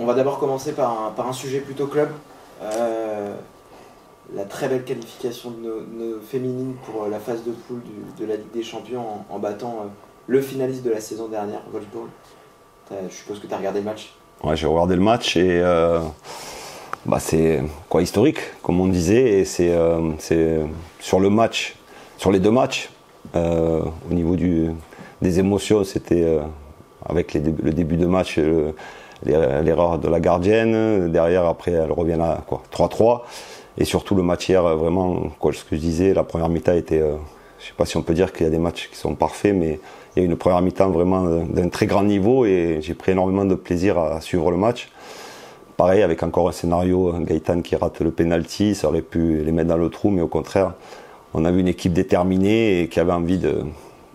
On va d'abord commencer par un sujet plutôt club. La très belle qualification de nos féminines pour la phase de poule de la Ligue des Champions en battant le finaliste de la saison dernière, Wolfsburg. Je suppose que tu as regardé le match. Ouais, j'ai regardé le match et c'est quoi historique, comme on disait. Et c'est sur le match, sur les deux matchs, au niveau des émotions, c'était avec le début de match, l'erreur de la gardienne. Derrière, après, elle revient à 3-3. Et surtout le match hier, vraiment, ce que je disais, la première mi-temps était, je ne sais pas si on peut dire qu'il y a des matchs qui sont parfaits, mais il y a eu une première mi-temps vraiment d'un très grand niveau et j'ai pris énormément de plaisir à suivre le match. Pareil, avec encore un scénario, Gaëtan qui rate le penalty, ça aurait pu les mettre dans le trou, mais au contraire, on a vu une équipe déterminée et qui avait envie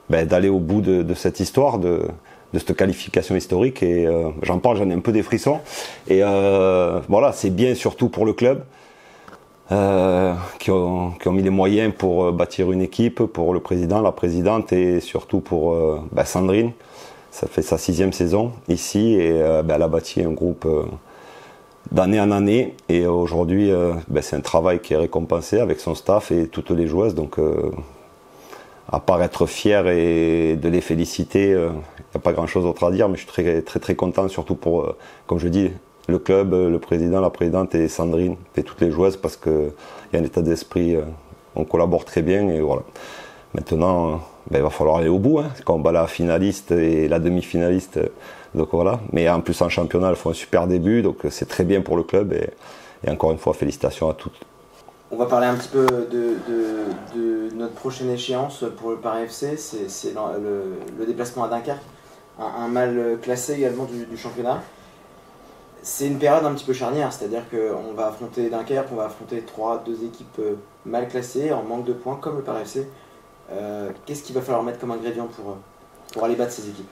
d'aller au bout de cette histoire, de cette qualification historique. Et j'en parle, j'en ai un peu des frissons. Et voilà, c'est bien surtout pour le club. Qui ont mis les moyens pour bâtir une équipe, pour le président, la présidente et surtout pour Sandrine. Ça fait sa 6e saison ici et elle a bâti un groupe d'année en année et aujourd'hui c'est un travail qui est récompensé avec son staff et toutes les joueuses. Donc à part être fier et de les féliciter, il n'y a pas grand chose d'autre à dire, mais je suis très très très content surtout pour, comme je dis, le club, le président, la présidente et Sandrine et toutes les joueuses parce qu'il y a un état d'esprit, on collabore très bien et voilà. Maintenant, il va falloir aller au bout, quand on bat la finaliste et la demi-finaliste, donc voilà. Mais en plus en championnat, elles font un super début, donc c'est très bien pour le club et encore une fois, félicitations à toutes. On va parler un petit peu de notre prochaine échéance pour le Paris FC, c'est le déplacement à Dunkerque, un mal classé également du championnat. C'est une période un petit peu charnière, c'est-à-dire qu'on va affronter Dunkerque, on va affronter deux équipes mal classées, en manque de points, comme le Paris FC. Qu'est-ce qu'il va falloir mettre comme ingrédient pour aller battre ces équipes ?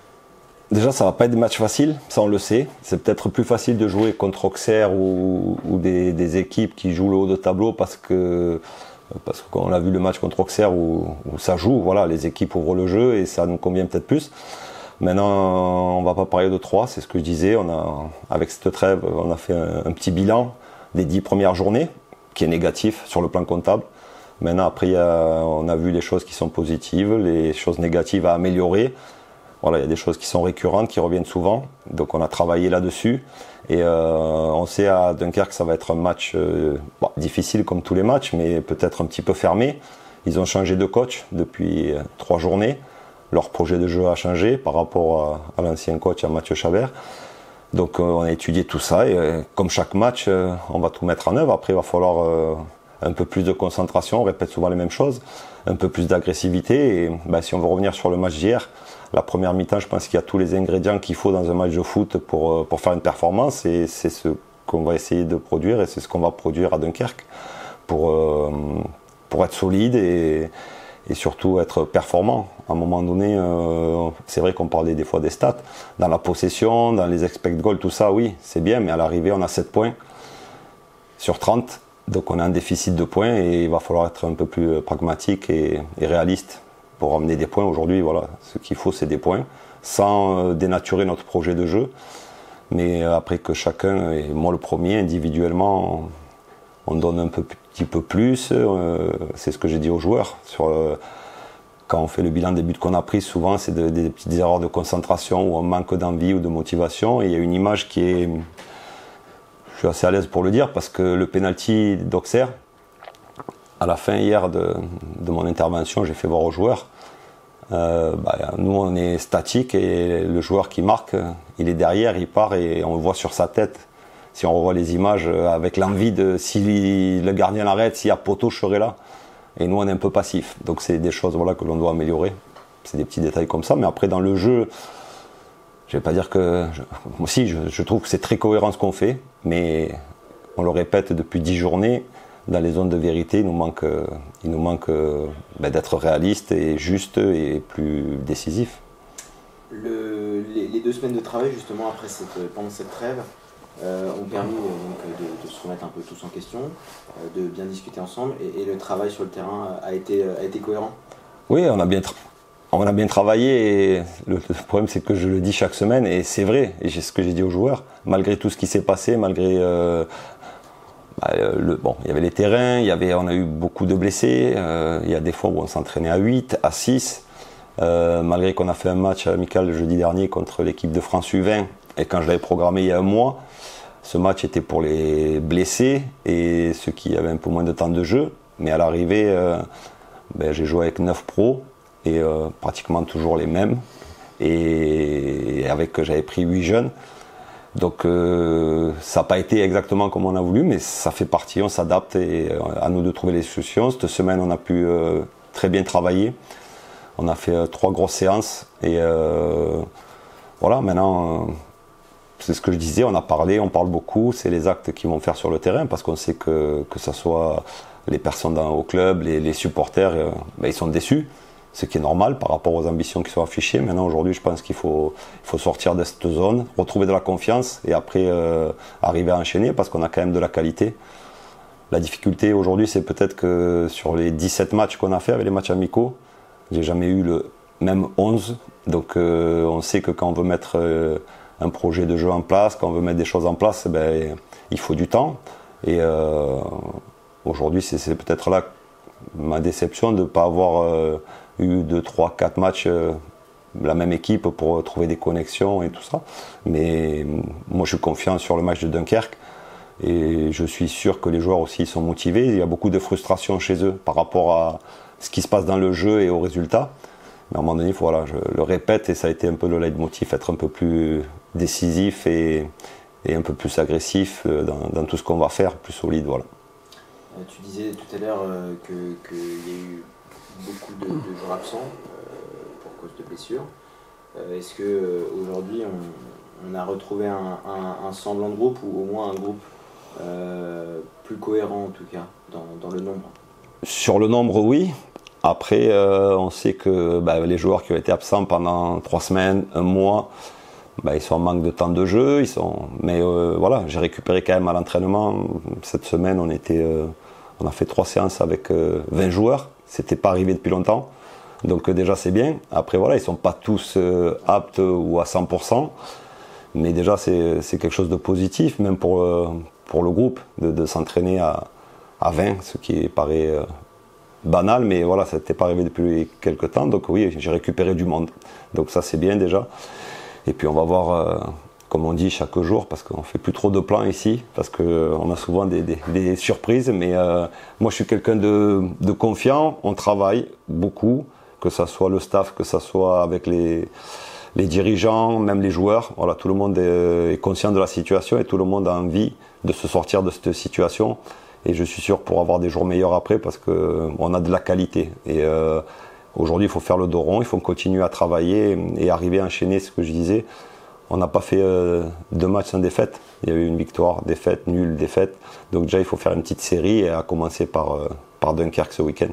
Déjà, ça va pas être des matchs faciles, ça on le sait. C'est peut-être plus facile de jouer contre Auxerre ou des équipes qui jouent le haut de tableau parce qu'on a vu le match contre Auxerre où ça joue, voilà, les équipes ouvrent le jeu et ça nous convient peut-être plus. Maintenant, on ne va pas parler de 3, c'est ce que je disais. Avec cette trêve, on a fait un petit bilan des 10 premières journées, qui est négatif sur le plan comptable. Maintenant, après, on a vu les choses qui sont positives, les choses négatives à améliorer. Voilà, il y a des choses qui sont récurrentes, qui reviennent souvent. Donc, on a travaillé là-dessus. Et on sait à Dunkerque que ça va être un match difficile comme tous les matchs, mais peut-être un petit peu fermé. Ils ont changé de coach depuis 3 journées. Leur projet de jeu a changé par rapport à l'ancien coach, à Mathieu Chabert. Donc on a étudié tout ça et comme chaque match, on va tout mettre en œuvre. Après, il va falloir un peu plus de concentration, on répète souvent les mêmes choses, un peu plus d'agressivité. Et si on veut revenir sur le match d'hier, la première mi-temps, je pense qu'il y a tous les ingrédients qu'il faut dans un match de foot pour faire une performance. Et c'est ce qu'on va essayer de produire et c'est ce qu'on va produire à Dunkerque pour être solide et surtout être performant. À un moment donné, c'est vrai qu'on parlait des fois des stats. Dans la possession, dans les expect goals, tout ça, oui, c'est bien, mais à l'arrivée, on a 7 points sur 30. Donc on a un déficit de points et il va falloir être un peu plus pragmatique et réaliste pour amener des points. Aujourd'hui, voilà, ce qu'il faut, c'est des points, sans dénaturer notre projet de jeu. Mais après que chacun, et moi le premier, individuellement, on donne un petit peu plus, c'est ce que j'ai dit aux joueurs. Quand on fait le bilan des buts qu'on a pris, souvent c'est des petites erreurs de concentration ou un manque d'envie ou de motivation. Et il y a une image qui est, je suis assez à l'aise pour le dire, parce que le penalty d'Auxerre, à la fin hier de mon intervention, j'ai fait voir aux joueurs, nous on est statique et le joueur qui marque, il est derrière, il part et on le voit sur sa tête. Si on revoit les images avec l'envie de, si le gardien l'arrête, s'il y a poteau, je serai là. Et nous, on est un peu passif. Donc, c'est des choses que l'on doit améliorer. C'est des petits détails comme ça. Mais après, dans le jeu, je ne vais pas dire que... Moi aussi, je trouve que c'est très cohérent ce qu'on fait. Mais on le répète depuis 10 journées. Dans les zones de vérité, il nous manque d'être réaliste et juste et plus décisif. Les 2 semaines de travail, justement, pendant cette trêve, ont permis de se remettre un peu tous en question, de bien discuter ensemble et le travail sur le terrain a été cohérent. Oui, On a bien travaillé et le problème c'est que je le dis chaque semaine et c'est vrai, et c'est ce que j'ai dit aux joueurs, malgré tout ce qui s'est passé, malgré il y avait les terrains, on a eu beaucoup de blessés, il y a des fois où on s'entraînait à 8, à 6, malgré qu'on a fait un match amical le jeudi dernier contre l'équipe de France U20 et quand je l'avais programmé il y a un mois, ce match était pour les blessés et ceux qui avaient un peu moins de temps de jeu, mais à l'arrivée j'ai joué avec 9 pros et pratiquement toujours les mêmes et j'avais pris 8 jeunes. Donc ça n'a pas été exactement comme on a voulu, mais ça fait partie, on s'adapte et à nous de trouver les solutions. Cette semaine, on a pu très bien travailler. On a fait 3 grosses séances et voilà, maintenant, c'est ce que je disais, on a parlé, on parle beaucoup, c'est les actes qu'ils vont faire sur le terrain parce qu'on sait que ce soit les personnes au club, les supporters, ils sont déçus. Ce qui est normal par rapport aux ambitions qui sont affichées. Maintenant, aujourd'hui, je pense qu'il faut sortir de cette zone, retrouver de la confiance et après arriver à enchaîner parce qu'on a quand même de la qualité. La difficulté aujourd'hui, c'est peut-être que sur les 17 matchs qu'on a fait avec les matchs amicaux, j'ai jamais eu le même 11. Donc, on sait que quand on veut mettre un projet de jeu en place, quand on veut mettre des choses en place, il faut du temps. Et aujourd'hui, c'est peut-être là ma déception de ne pas avoir eu 2, 3, 4 matchs la même équipe pour trouver des connexions et tout ça. Mais moi je suis confiant sur le match de Dunkerque et je suis sûr que les joueurs aussi sont motivés. Il y a beaucoup de frustration chez eux par rapport à ce qui se passe dans le jeu et aux résultats. Mais à un moment donné, voilà, je le répète et ça a été un peu le leitmotiv, être un peu plus décisif et un peu plus agressif dans tout ce qu'on va faire, plus solide. Voilà. Tu disais tout à l'heure qu'il y a eu beaucoup de joueurs absents pour cause de blessures. Est-ce qu'aujourd'hui on a retrouvé un semblant de groupe ou au moins un groupe plus cohérent en tout cas dans le nombre? Sur le nombre, oui. Après, on sait que les joueurs qui ont été absents pendant 3 semaines, 1 mois, ils sont en manque de temps de jeu. Mais voilà, j'ai récupéré quand même à l'entraînement. Cette semaine, on a fait 3 séances avec 20 joueurs. C'était pas arrivé depuis longtemps. Donc déjà c'est bien. Après voilà, ils sont pas tous aptes ou à 100%. Mais déjà c'est quelque chose de positif, même pour le groupe, de s'entraîner à 20, ce qui paraît banal, mais voilà, ça n'était pas arrivé depuis quelques temps. Donc oui, j'ai récupéré du monde. Donc ça c'est bien déjà. Et puis on va voir, comme on dit, chaque jour, parce qu'on fait plus trop de plans ici, parce qu'on a souvent des surprises. Mais moi je suis quelqu'un de confiant, on travaille beaucoup, que ce soit le staff, que ce soit avec les dirigeants, même les joueurs. Voilà, tout le monde est conscient de la situation et tout le monde a envie de se sortir de cette situation. Et je suis sûr pour avoir des jours meilleurs après, parce qu'on a de la qualité. Et aujourd'hui, il faut faire le dos rond, il faut continuer à travailler et arriver à enchaîner ce que je disais. On n'a pas fait 2 matchs sans défaite. Il y a eu une victoire, défaite, nulle, défaite. Donc déjà, il faut faire une petite série et à commencer par Dunkerque ce week-end.